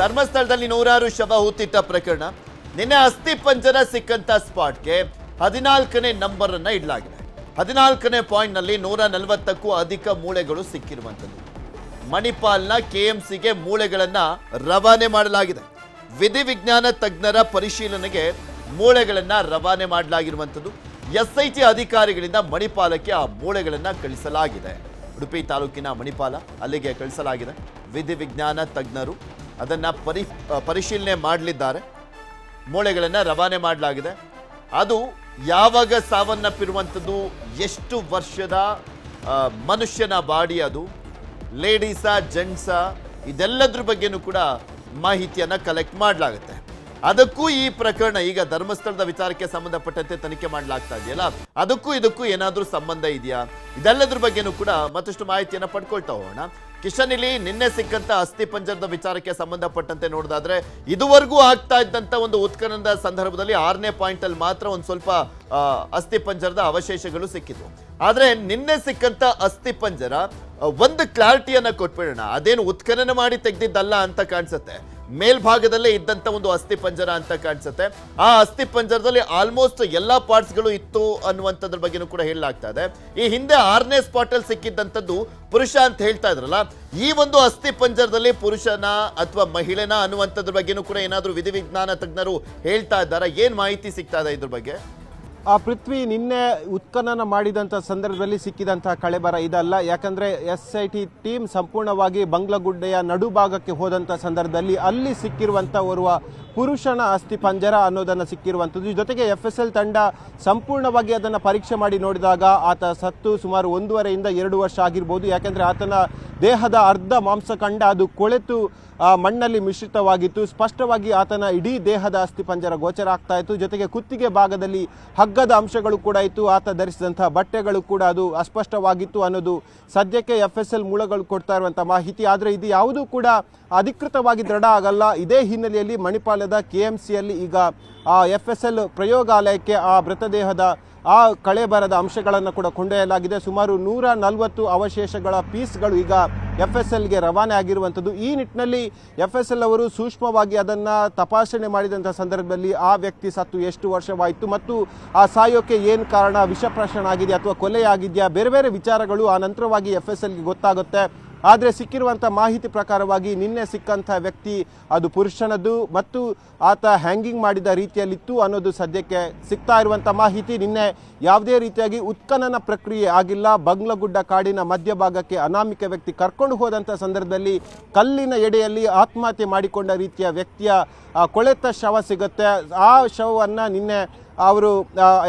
ಧರ್ಮಸ್ಥಳದಲ್ಲಿ ನೂರಾರು ಶವ ಹೂತಿಟ್ಟ ಪ್ರಕರಣ. ನಿನ್ನೆ ಅಸ್ಥಿ ಪಂಜರ ಸಿಕ್ಕಂತ ಸ್ಪಾಟ್ಗೆ 14ನೇ ನಂಬರ್ ಅನ್ನ ಇಡಲಾಗಿದೆ. 14ನೇ ಪಾಯಿಂಟ್ನಲ್ಲಿ 140ಕ್ಕೂ ಅಧಿಕ ಮೂಳೆಗಳು ಸಿಕ್ಕಿರುವಂಥದ್ದು. ಮಣಿಪಾಲ್ನ ಕೆಎಂಸಿಗೆ ಮೂಳೆಗಳನ್ನ ರವಾನೆ ಮಾಡಲಾಗಿದೆ. ವಿಧಿವಿಜ್ಞಾನ ತಜ್ಞರ ಪರಿಶೀಲನೆಗೆ ಮೂಳೆಗಳನ್ನ ರವಾನೆ ಮಾಡಲಾಗಿರುವಂಥದ್ದು. ಎಸ್ಐಟಿ ಅಧಿಕಾರಿಗಳಿಂದ ಮಣಿಪಾಲಕ್ಕೆ ಆ ಮೂಳೆಗಳನ್ನ ಕಳಿಸಲಾಗಿದೆ. ಉಡುಪಿ ತಾಲೂಕಿನ ಮಣಿಪಾಲ ಅಲ್ಲಿಗೆ ಕಳಿಸಲಾಗಿದೆ. ವಿಧಿವಿಜ್ಞಾನ ತಜ್ಞರು ಅದನ್ನ ಪರಿಶೀಲನೆ ಮಾಡಲಿದ್ದಾರೆ. ಮೂಳೆಗಳನ್ನ ರವಾನೆ ಮಾಡಲಾಗಿದೆ. ಅದು ಯಾವಾಗ ಸಾವನ್ನಪ್ಪಿರುವಂಥದ್ದು, ಎಷ್ಟು ವರ್ಷದ ಮನುಷ್ಯನ ಬಾಡಿ, ಅದು ಲೇಡೀಸಾ ಜೆಂಟ್ಸಾ, ಇದೆಲ್ಲದ್ರ ಬಗ್ಗೆನೂ ಕೂಡ ಮಾಹಿತಿಯನ್ನು ಕಲೆಕ್ಟ್ ಮಾಡಲಾಗುತ್ತೆ. ಅದಕ್ಕೂ ಈ ಪ್ರಕರಣ ಈಗ ಧರ್ಮಸ್ಥಳದ ವಿಚಾರಕ್ಕೆ ಸಂಬಂಧಪಟ್ಟಂತೆ ತನಿಖೆ ಮಾಡಲಾಗ್ತಾ ಇದೆಯಲ್ಲ, ಅದಕ್ಕೂ ಇದಕ್ಕೂ ಏನಾದರೂ ಸಂಬಂಧ ಇದೆಯಾ, ಇದೆಲ್ಲದ್ರ ಬಗ್ಗೆನೂ ಕೂಡ ಮತ್ತಷ್ಟು ಮಾಹಿತಿಯನ್ನು ಪಡ್ಕೊಳ್ತಾ ಹೋಗೋಣ. ಕಿಶನಿಲಿ ನಿನ್ನೆ ಸಿಕ್ಕಂತ ಅಸ್ಥಿ ಪಂಜರದ ವಿಚಾರಕ್ಕೆ ಸಂಬಂಧಪಟ್ಟಂತೆ ನೋಡೋದಾದ್ರೆ, ಇದುವರೆಗೂ ಆಗ್ತಾ ಇದ್ದಂತ ಒಂದು ಉತ್ಖನನದ ಸಂದರ್ಭದಲ್ಲಿ 6ನೇ ಪಾಯಿಂಟ್ ಅಲ್ಲಿ ಮಾತ್ರ ಒಂದು ಸ್ವಲ್ಪ ಅಸ್ಥಿ ಪಂಜರದ ಅವಶೇಷಗಳು ಸಿಕ್ಕಿದ್ವು. ಆದ್ರೆ ನಿನ್ನೆ ಸಿಕ್ಕಂತ ಅಸ್ಥಿ ಪಂಜರ ಒಂದು ಕ್ಲಾರಿಟಿಯನ್ನ ಕೊಟ್ಬಿಡೋಣ. ಅದೇನು ಉತ್ಖನನ ಮಾಡಿ ತೆಗೆದಿದ್ದಲ್ಲ ಅಂತ ಕಾಣಿಸುತ್ತೆ. ಮೇಲ್ಭಾಗದಲ್ಲೇ ಇದ್ದಂತ ಒಂದು ಅಸ್ಥಿ ಪಂಜರ ಅಂತ ಕಾಣಿಸುತ್ತೆ. ಆ ಅಸ್ಥಿ ಪಂಜರದಲ್ಲಿ ಆಲ್ಮೋಸ್ಟ್ ಎಲ್ಲಾ ಪಾರ್ಟ್ಸ್ಗಳು ಇತ್ತು ಅನ್ನುವಂಥದ್ರ ಬಗ್ಗೆನೂ ಕೂಡ ಹೇಳಲಾಗ್ತಾ ಇದೆ. ಈ ಹಿಂದೆ 6ನೇ ಸ್ಪಾಟ್ ಅಲ್ಲಿ ಸಿಕ್ಕಿದ್ದಂಥದ್ದು ಪುರುಷ ಅಂತ ಹೇಳ್ತಾ ಇದ್ರಲ್ಲ, ಈ ಒಂದು ಅಸ್ಥಿ ಪಂಜರದಲ್ಲಿ ಪುರುಷನ ಅಥವಾ ಮಹಿಳೆನ ಅನ್ನುವಂಥದ್ರ ಬಗ್ಗೆನೂ ಕೂಡ ಏನಾದರೂ ವಿಧಿವಿಜ್ಞಾನ ತಜ್ಞರು ಹೇಳ್ತಾ ಇದ್ದಾರಾ? ಏನ್ ಮಾಹಿತಿ ಸಿಗ್ತಾ ಇದೆ ಇದ್ರ ಬಗ್ಗೆ? ಪೃಥ್ವಿ, ನಿನ್ನೆ ಉತ್ಖನನ ಮಾಡಿದಂಥ ಸಂದರ್ಭದಲ್ಲಿ ಸಿಕ್ಕಿದಂಥ ಕಳೆಬರ ಇದಲ್ಲ. ಯಾಕಂದರೆ SIT ಟೀಮ್ ಸಂಪೂರ್ಣವಾಗಿ ಬಂಗ್ಲಗುಡ್ಡೆಯ ನಡುಭಾಗಕ್ಕೆ ಹೋದಂಥ ಸಂದರ್ಭದಲ್ಲಿ ಅಲ್ಲಿ ಸಿಕ್ಕಿರುವಂಥ ಓರ್ವ ಪುರುಷನ ಅಸ್ಥಿ ಪಂಜರ ಅನ್ನೋದನ್ನು ಸಿಕ್ಕಿರುವಂಥದ್ದು. ಜೊತೆಗೆ FSL ತಂಡ ಸಂಪೂರ್ಣವಾಗಿ ಅದನ್ನು ಪರೀಕ್ಷೆ ಮಾಡಿ ನೋಡಿದಾಗ ಆತ ಸತ್ತು ಸುಮಾರು 1.5 ಇಂದ 2 ವರ್ಷ ಆಗಿರ್ಬೋದು. ಯಾಕೆಂದರೆ ಆತನ ದೇಹದ ಅರ್ಧ ಮಾಂಸಖಂಡ ಅದು ಕೊಳೆತು ಮಣ್ಣಲ್ಲಿ ಮಿಶ್ರಿತವಾಗಿತ್ತು. ಸ್ಪಷ್ಟವಾಗಿ ಆತನ ಇಡೀ ದೇಹದ ಅಸ್ಥಿ ಪಂಜರ ಗೋಚರ ಆಗ್ತಾ ಇತ್ತು. ಜೊತೆಗೆ ಕುತ್ತಿಗೆ ಭಾಗದಲ್ಲಿ ಹಗ್ಗದ ಅಂಶಗಳು ಕೂಡ ಇತ್ತು. ಆತ ಧರಿಸಿದಂಥ ಬಟ್ಟೆಗಳು ಕೂಡ ಅದು ಅಸ್ಪಷ್ಟವಾಗಿತ್ತು ಅನ್ನೋದು ಸದ್ಯಕ್ಕೆ FSL ಮೂಲಗಳು ಕೊಡ್ತಾ ಇರುವಂಥ ಮಾಹಿತಿ. ಆದರೆ ಇದು ಯಾವುದೂ ಕೂಡ ಅಧಿಕೃತವಾಗಿ ದೃಢ ಆಗಲ್ಲ. ಇದೇ ಹಿನ್ನೆಲೆಯಲ್ಲಿ ಮಣಿಪಾಲದ KMCಯಲ್ಲಿ ಈಗ FSL ಪ್ರಯೋಗಾಲಯಕ್ಕೆ ಆ ಮೃತದೇಹದ ಆ ಕಳೆಬರದ ಅಂಶಗಳನ್ನು ಕೂಡ ಕೊಂಡೊಯ್ಯಲಾಗಿದೆ. ಸುಮಾರು 140 ಅವಶೇಷಗಳ ಪೀಸ್ಗಳು ಈಗ FSLಗೆ ರವಾನೆ ಆಗಿರುವಂಥದ್ದು. ಈ ನಿಟ್ಟಿನಲ್ಲಿ FSL ಅವರು ಸೂಕ್ಷ್ಮವಾಗಿ ಅದನ್ನು ತಪಾಸಣೆ ಮಾಡಿದಂಥ ಸಂದರ್ಭದಲ್ಲಿ ಆ ವ್ಯಕ್ತಿ ಸತ್ತು ಎಷ್ಟು ವರ್ಷವಾಯಿತು ಮತ್ತು ಆ ಸಾಯೋಕ್ಕೆ ಏನು ಕಾರಣ, ವಿಷಪ್ರಾಶನ ಆಗಿದೆ ಅಥವಾ ಕೊಲೆಯಾಗಿದೆಯಾ, ಬೇರೆ ಬೇರೆ ವಿಚಾರಗಳು ಆ ನಂತರವಾಗಿ FSLಗೆ ಗೊತ್ತಾಗುತ್ತೆ. ಆದರೆ ಸಿಕ್ಕಿರುವಂಥ ಮಾಹಿತಿ ಪ್ರಕಾರವಾಗಿ ನಿನ್ನೆ ಸಿಕ್ಕಂಥ ವ್ಯಕ್ತಿ ಅದು ಪುರುಷನದ್ದು ಮತ್ತು ಆತ ಹ್ಯಾಂಗಿಂಗ್ ಮಾಡಿದ ರೀತಿಯಲ್ಲಿತ್ತು ಅನ್ನೋದು ಸದ್ಯಕ್ಕೆ ಸಿಗ್ತಾ ಇರುವಂಥ ಮಾಹಿತಿ. ನಿನ್ನೆ ಯಾವುದೇ ರೀತಿಯಾಗಿ ಉತ್ಖನನ ಪ್ರಕ್ರಿಯೆ ಆಗಿಲ್ಲ. ಬಂಗ್ಲಗುಡ್ಡ ಕಾಡಿನ ಮಧ್ಯಭಾಗಕ್ಕೆ ಅನಾಮಿಕ ವ್ಯಕ್ತಿ ಕರ್ಕೊಂಡು ಹೋದಂಥ ಸಂದರ್ಭದಲ್ಲಿ ಕಲ್ಲಿನ ಎಡೆಯಲ್ಲಿ ಆತ್ಮಹತ್ಯೆ ಮಾಡಿಕೊಂಡ ರೀತಿಯ ವ್ಯಕ್ತಿಯ ಕೊಳೆತ ಶವ ಸಿಗುತ್ತೆ. ಆ ಶವವನ್ನು ನಿನ್ನೆ ಅವರು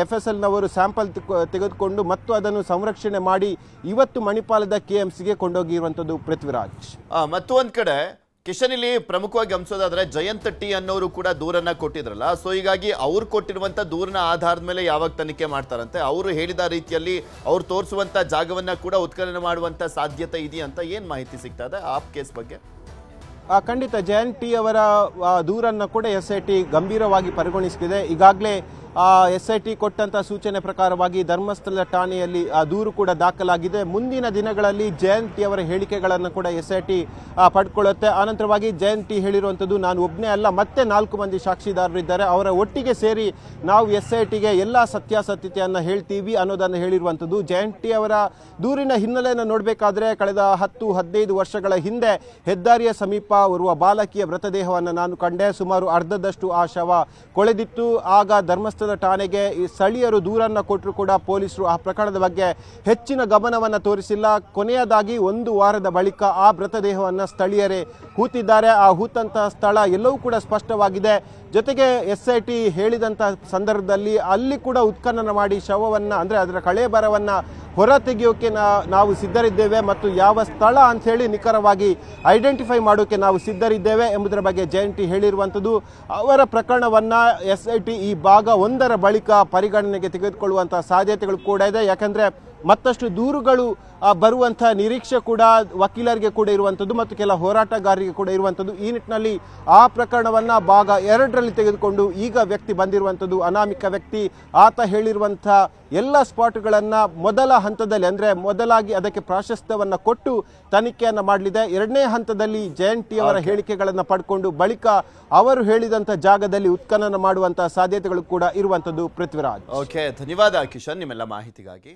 FSLನವರು ಸ್ಯಾಂಪಲ್ ತೆಗೆದುಕೊಂಡು ಮತ್ತು ಅದನ್ನು ಸಂರಕ್ಷಣೆ ಮಾಡಿ ಇವತ್ತು ಮಣಿಪಾಲದ KMCಗೆ ಕೊಂಡೋಗಿರುವಂಥದ್ದು. ಪೃಥ್ವಿರಾಜ್, ಮತ್ತು ಒಂದ್ ಕಡೆ ಕಿಶನಿಲಿ ಪ್ರಮುಖವಾಗಿ ಗಮನಿಸೋದಾದ್ರೆ ಜಯಂತ್ ಟಿ ಅನ್ನೋರು ಕೂಡ ದೂರನ್ನ ಕೊಟ್ಟಿದ್ರಲ್ಲ, ಸೊ ಹೀಗಾಗಿ ಅವ್ರು ಕೊಟ್ಟಿರುವಂತ ದೂರನ ಆಧಾರದ ಮೇಲೆ ಯಾವಾಗ ತನಿಖೆ ಮಾಡ್ತಾರಂತೆ, ಅವರು ಹೇಳಿದ ರೀತಿಯಲ್ಲಿ ಅವ್ರು ತೋರಿಸುವಂತ ಜಾಗವನ್ನ ಕೂಡ ಉತ್ಖನನ ಮಾಡುವಂತ ಸಾಧ್ಯತೆ ಇದೆಯಂತ ಏನ್ ಮಾಹಿತಿ ಸಿಗ್ತಾ ಇದೆ ಆ ಕೇಸ್ ಬಗ್ಗೆ? ಖಂಡಿತ ಜಯಂತ್ ಟಿ ಅವರ ದೂರನ್ನು ಕೂಡ SIT ಗಂಭೀರವಾಗಿ ಪರಿಗಣಿಸಿದೆ. ಈಗಾಗಲೇ SIT ಕೊಟ್ಟಂಥ ಸೂಚನೆ ಪ್ರಕಾರವಾಗಿ ಧರ್ಮಸ್ಥಳ ಠಾಣೆಯಲ್ಲಿ ದೂರು ಕೂಡ ದಾಖಲಾಗಿದೆ. ಮುಂದಿನ ದಿನಗಳಲ್ಲಿ ಜಯಂತ್ ಟಿ ಅವರ ಹೇಳಿಕೆಗಳನ್ನು ಕೂಡ SIT ಪಡ್ಕೊಳ್ಳುತ್ತೆ. ಆನಂತರವಾಗಿ ಜಯಂತ್ ಟಿ ಹೇಳಿರುವಂಥದ್ದು, ನಾನು ಒಬ್ಬನೇ ಅಲ್ಲ, ಮತ್ತೆ 4 ಮಂದಿ ಸಾಕ್ಷಿದಾರರಿದ್ದಾರೆ, ಅವರ ಒಟ್ಟಿಗೆ ಸೇರಿ ನಾವು SITಗೆ ಎಲ್ಲ ಸತ್ಯಾಸತ್ಯತೆಯನ್ನು ಹೇಳ್ತೀವಿ ಅನ್ನೋದನ್ನು ಹೇಳಿರುವಂಥದ್ದು. ಜಯಂತ್ ಟಿ ಅವರ ದೂರಿನ ಹಿನ್ನೆಲೆಯನ್ನು ನೋಡಬೇಕಾದ್ರೆ ಕಳೆದ 10-15 ವರ್ಷಗಳ ಹಿಂದೆ ಹೆದ್ದಾರಿಯ ಸಮೀಪ ಓರ್ವ ಬಾಲಕಿಯ ಮೃತದೇಹವನ್ನು ನಾನು ಕಂಡೆ. ಸುಮಾರು ಅರ್ಧದಷ್ಟು ಆ ಶವ ಕೊಳೆದಿತ್ತು. ಆಗ ಧರ್ಮಸ್ಥಳ ಠಾಣೆಗೆ ಈ ಸ್ಥಳೀಯರು ದೂರನ್ನು ಕೊಟ್ಟರು ಕೂಡ ಪೊಲೀಸರು ಆ ಪ್ರಕರಣದ ಬಗ್ಗೆ ಹೆಚ್ಚಿನ ಗಮನವನ್ನು ತೋರಿಸಿಲ್ಲ. ಕೊನೆಯದಾಗಿ 1 ವಾರದ ಬಳಿಕ ಆ ಮೃತದೇಹವನ್ನು ಸ್ಥಳೀಯರೇ ಹೂತಿದ್ದಾರೆ. ಆ ಹೂತಂತಹ ಸ್ಥಳ ಎಲ್ಲವೂ ಕೂಡ ಸ್ಪಷ್ಟವಾಗಿದೆ. ಜೊತೆಗೆ SIT ಹೇಳಿದಂಥ ಸಂದರ್ಭದಲ್ಲಿ ಅಲ್ಲಿ ಕೂಡ ಉತ್ಖನನ ಮಾಡಿ ಶವವನ್ನು ಅಂದರೆ ಅದರ ಕಳೆಬರವನ್ನು ಹೊರ ತೆಗೆಯೋಕೆ ನಾವು ಸಿದ್ಧರಿದ್ದೇವೆ ಮತ್ತು ಯಾವ ಸ್ಥಳ ಅಂಥೇಳಿ ನಿಖರವಾಗಿ ಐಡೆಂಟಿಫೈ ಮಾಡೋಕ್ಕೆ ನಾವು ಸಿದ್ಧರಿದ್ದೇವೆ ಎಂಬುದರ ಬಗ್ಗೆ ಜಯಂತ್ ಟಿ ಹೇಳಿರುವಂಥದ್ದು. ಅವರ ಪ್ರಕರಣವನ್ನು SIT ಈ ಭಾಗ 1ರ ಬಳಿಕ ಪರಿಗಣನೆಗೆ ತೆಗೆದುಕೊಳ್ಳುವಂಥ ಸಾಧ್ಯತೆಗಳು ಕೂಡ ಇದೆ. ಯಾಕಂದರೆ ಮತ್ತಷ್ಟು ದೂರುಗಳು ಬರುವಂತಹ ನಿರೀಕ್ಷೆ ಕೂಡ ವಕೀಲರಿಗೆ ಕೂಡ ಇರುವಂಥದ್ದು ಮತ್ತು ಕೆಲ ಹೋರಾಟಗಾರರಿಗೆ ಕೂಡ ಇರುವಂಥದ್ದು. ಈ ನಿಟ್ಟಿನಲ್ಲಿ ಆ ಪ್ರಕರಣವನ್ನು ಭಾಗ 2ರಲ್ಲಿ ತೆಗೆದುಕೊಂಡು ಈಗ ವ್ಯಕ್ತಿ ಬಂದಿರುವಂಥದ್ದು ಅನಾಮಿಕ ವ್ಯಕ್ತಿ. ಆತ ಹೇಳಿರುವಂಥ ಎಲ್ಲ ಸ್ಪಾಟ್ಗಳನ್ನು ಮೊದಲ ಹಂತದಲ್ಲಿ ಅಂದರೆ ಮೊದಲಾಗಿ ಅದಕ್ಕೆ ಪ್ರಾಶಸ್ತ್ಯವನ್ನು ಕೊಟ್ಟು ತನಿಖೆಯನ್ನು ಮಾಡಲಿದೆ. 2ನೇ ಹಂತದಲ್ಲಿ ಜಯಂತಿ ಅವರ ಹೇಳಿಕೆಗಳನ್ನು ಪಡ್ಕೊಂಡು ಬಳಿಕ ಅವರು ಹೇಳಿದಂಥ ಜಾಗದಲ್ಲಿ ಉತ್ಖನನ ಮಾಡುವಂತಹ ಸಾಧ್ಯತೆಗಳು ಕೂಡ ಇರುವಂಥದ್ದು. ಪೃಥ್ವಿರಾಜ್. ಓಕೆ, ಧನ್ಯವಾದ ಕಿಶನ್ ನಿಮ್ಮೆಲ್ಲ ಮಾಹಿತಿಗಾಗಿ.